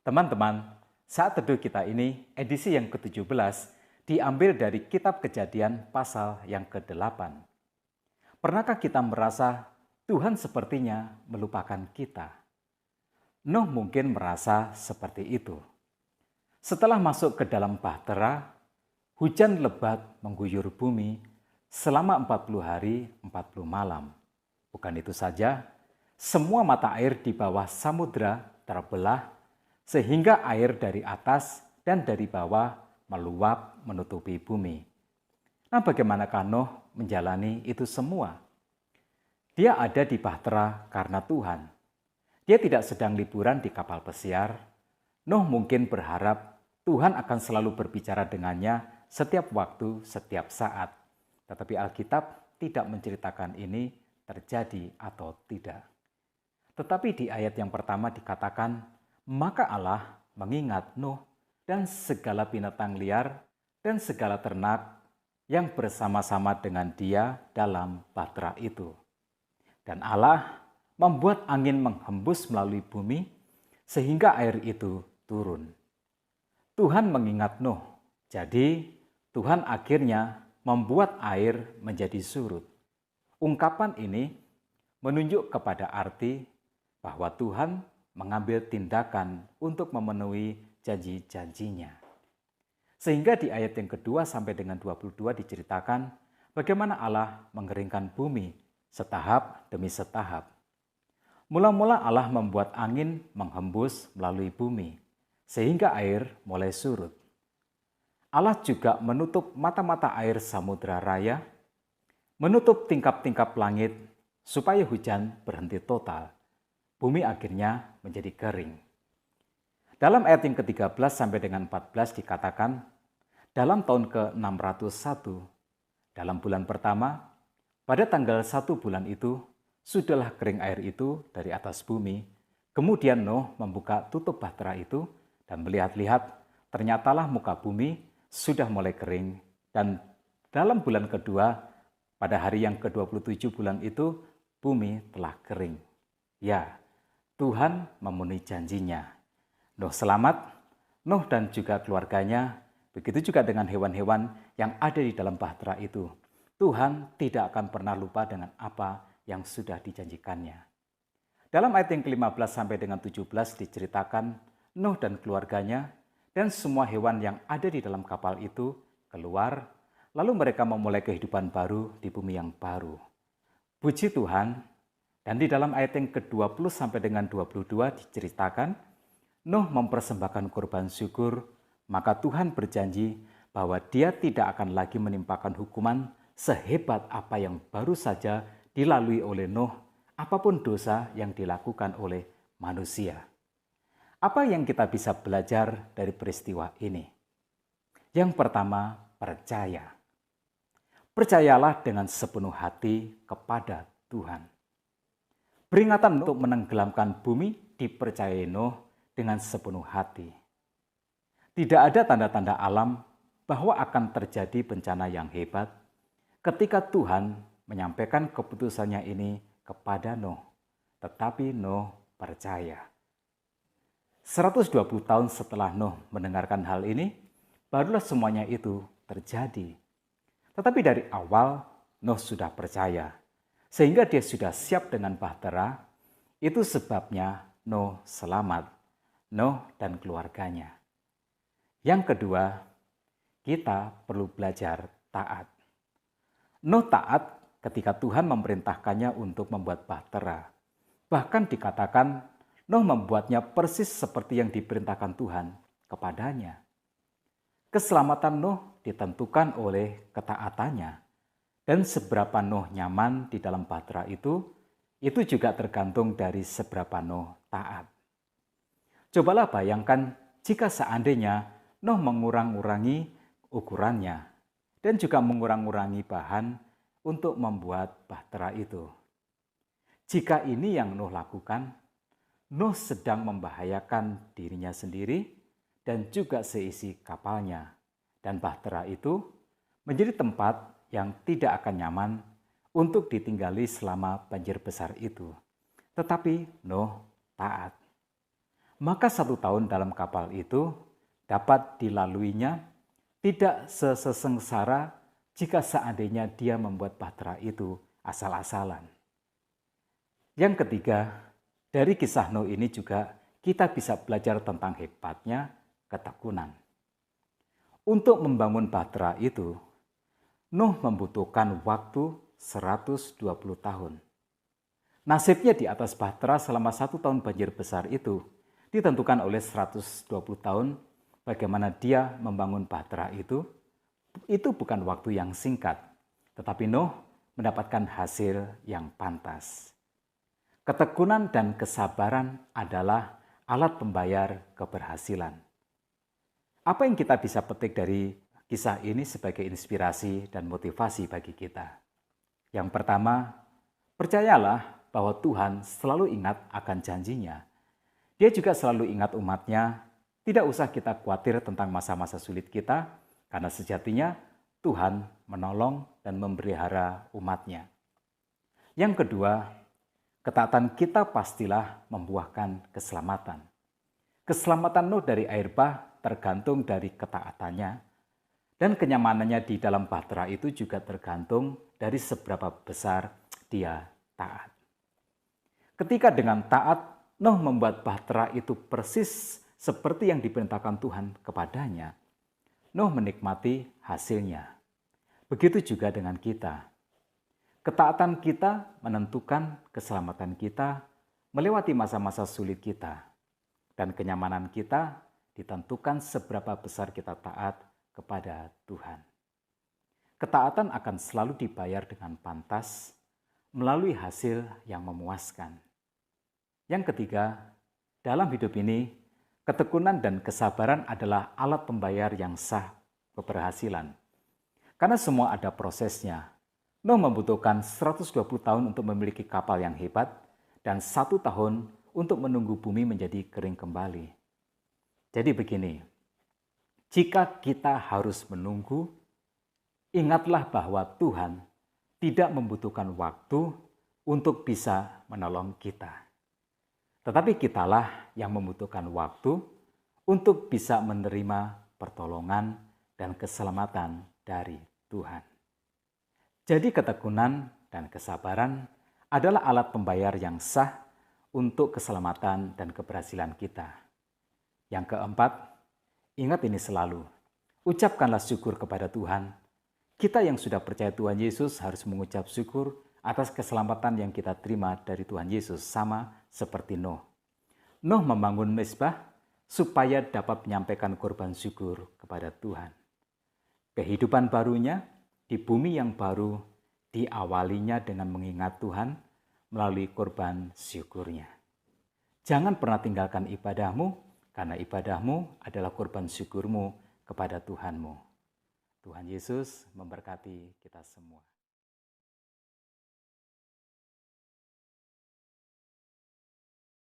Teman-teman, saat teduh kita ini, edisi yang ke-17, diambil dari Kitab Kejadian pasal yang ke-8. Pernahkah kita merasa Tuhan sepertinya melupakan kita? Nuh mungkin merasa seperti itu. Setelah masuk ke dalam bahtera, hujan lebat mengguyur bumi selama 40 hari 40 malam. Bukan itu saja, semua mata air di bawah samudra terbelah sehingga air dari atas dan dari bawah meluap menutupi bumi. Nah, bagaimanakah Nuh menjalani itu semua? Dia ada di bahtera karena Tuhan. Dia tidak sedang liburan di kapal pesiar. Nuh mungkin berharap Tuhan akan selalu berbicara dengannya setiap waktu, setiap saat. Tetapi Alkitab tidak menceritakan ini terjadi atau tidak. Tetapi di ayat yang pertama dikatakan, maka Allah mengingat Nuh dan segala binatang liar dan segala ternak yang bersama-sama dengan dia dalam bahtera itu. Dan Allah membuat angin menghembus melalui bumi sehingga air itu turun. Tuhan mengingat Nuh, jadi Tuhan akhirnya membuat air menjadi surut. Ungkapan ini menunjuk kepada arti bahwa Tuhan mengambil tindakan untuk memenuhi janji-janjinya. Sehingga di ayat yang kedua sampai dengan 22 diceritakan bagaimana Allah mengeringkan bumi setahap demi setahap. Mula-mula Allah membuat angin menghembus melalui bumi sehingga air mulai surut. Allah juga menutup mata-mata air samudra raya, menutup tingkap-tingkap langit supaya hujan berhenti total. Bumi akhirnya menjadi kering. Dalam ayat yang ke-13 sampai dengan 14 dikatakan, dalam tahun ke-601, dalam bulan pertama, pada tanggal 1 bulan itu, sudahlah kering air itu dari atas bumi. Kemudian Nuh membuka tutup bahtera itu dan melihat-lihat, ternyatalah muka bumi sudah mulai kering. Dan dalam bulan kedua, pada hari yang ke-27 bulan itu, bumi telah kering. Ya, Tuhan memenuhi janjinya. Nuh selamat, Nuh dan juga keluarganya, begitu juga dengan hewan-hewan yang ada di dalam bahtera itu. Tuhan tidak akan pernah lupa dengan apa yang sudah dijanjikannya. Dalam ayat yang ke-15 sampai dengan 17 diceritakan Nuh dan keluarganya dan semua hewan yang ada di dalam kapal itu keluar, lalu mereka memulai kehidupan baru di bumi yang baru. Puji Tuhan. Dan di dalam ayat yang ke-20 sampai dengan 22 diceritakan, Nuh mempersembahkan korban syukur, maka Tuhan berjanji bahwa dia tidak akan lagi menimpakan hukuman sehebat apa yang baru saja dilalui oleh Nuh, apapun dosa yang dilakukan oleh manusia. Apa yang kita bisa belajar dari peristiwa ini? Yang pertama, percaya. Percayalah dengan sepenuh hati kepada Tuhan. Peringatan untuk menenggelamkan bumi dipercayai Nuh dengan sepenuh hati. Tidak ada tanda-tanda alam bahwa akan terjadi bencana yang hebat ketika Tuhan menyampaikan keputusannya ini kepada Nuh. Tetapi Nuh percaya. 120 tahun setelah Nuh mendengarkan hal ini, barulah semuanya itu terjadi. Tetapi dari awal Nuh sudah percaya. Sehingga dia sudah siap dengan bahtera, itu sebabnya Nuh selamat, Nuh dan keluarganya. Yang kedua, kita perlu belajar taat. Nuh taat ketika Tuhan memerintahkannya untuk membuat bahtera. Bahkan dikatakan Nuh membuatnya persis seperti yang diperintahkan Tuhan kepadanya. Keselamatan Nuh ditentukan oleh ketaatannya. Dan seberapa Nuh nyaman di dalam bahtera itu juga tergantung dari seberapa Nuh taat. Cobalah bayangkan jika seandainya Nuh mengurang-urangi ukurannya dan juga mengurang-urangi bahan untuk membuat bahtera itu. Jika ini yang Nuh lakukan, Nuh sedang membahayakan dirinya sendiri dan juga seisi kapalnya. Dan bahtera itu menjadi tempat yang tidak akan nyaman untuk ditinggali selama banjir besar itu. Tetapi Nuh taat. maka 1 tahun dalam kapal itu dapat dilaluinya tidak sesengsara jika seandainya dia membuat bahtera itu asal-asalan. Yang ketiga, dari kisah Nuh ini juga kita bisa belajar tentang hebatnya ketekunan. Untuk membangun bahtera itu, Nuh membutuhkan waktu 120 tahun. Nasibnya di atas bahtera selama 1 tahun banjir besar itu ditentukan oleh 120 tahun bagaimana dia membangun bahtera itu bukan waktu yang singkat, tetapi Nuh mendapatkan hasil yang pantas. Ketekunan dan kesabaran adalah alat pembayar keberhasilan. Apa yang kita bisa petik dari kisah ini sebagai inspirasi dan motivasi bagi kita? Yang pertama, percayalah bahwa Tuhan selalu ingat akan janjinya. Dia juga selalu ingat umatnya. Tidak usah kita khawatir tentang masa-masa sulit kita, karena sejatinya Tuhan menolong dan memelihara umatnya. Yang kedua, ketaatan kita pastilah membuahkan keselamatan. Keselamatan Nuh dari air bah tergantung dari ketaatannya, dan kenyamanannya di dalam bahtera itu juga tergantung dari seberapa besar dia taat. Ketika dengan taat, Nuh membuat bahtera itu persis seperti yang diperintahkan Tuhan kepadanya. Nuh menikmati hasilnya. Begitu juga dengan kita. Ketaatan kita menentukan keselamatan kita melewati masa-masa sulit kita. Dan kenyamanan kita ditentukan seberapa besar kita taat kepada Tuhan. Ketaatan akan selalu dibayar dengan pantas melalui hasil yang memuaskan. Yang ketiga, dalam hidup ini, ketekunan dan kesabaran adalah alat pembayar yang sah keberhasilan. Karena semua ada prosesnya. Nuh membutuhkan 120 tahun untuk memiliki kapal yang hebat dan 1 tahun untuk menunggu bumi menjadi kering kembali. Jadi begini, jika kita harus menunggu, ingatlah bahwa Tuhan tidak membutuhkan waktu untuk bisa menolong kita. Tetapi kitalah yang membutuhkan waktu untuk bisa menerima pertolongan dan keselamatan dari Tuhan. Jadi ketekunan dan kesabaran adalah alat pembayar yang sah untuk keselamatan dan keberhasilan kita. Yang keempat, ingat ini selalu, ucapkanlah syukur kepada Tuhan. Kita yang sudah percaya Tuhan Yesus harus mengucap syukur atas keselamatan yang kita terima dari Tuhan Yesus, sama seperti Nuh. Nuh membangun mezbah supaya dapat menyampaikan korban syukur kepada Tuhan. Kehidupan barunya di bumi yang baru diawalinya dengan mengingat Tuhan melalui korban syukurnya. Jangan pernah tinggalkan ibadahmu, karena ibadahmu adalah korban syukurmu kepada Tuhanmu. Tuhan Yesus memberkati kita semua.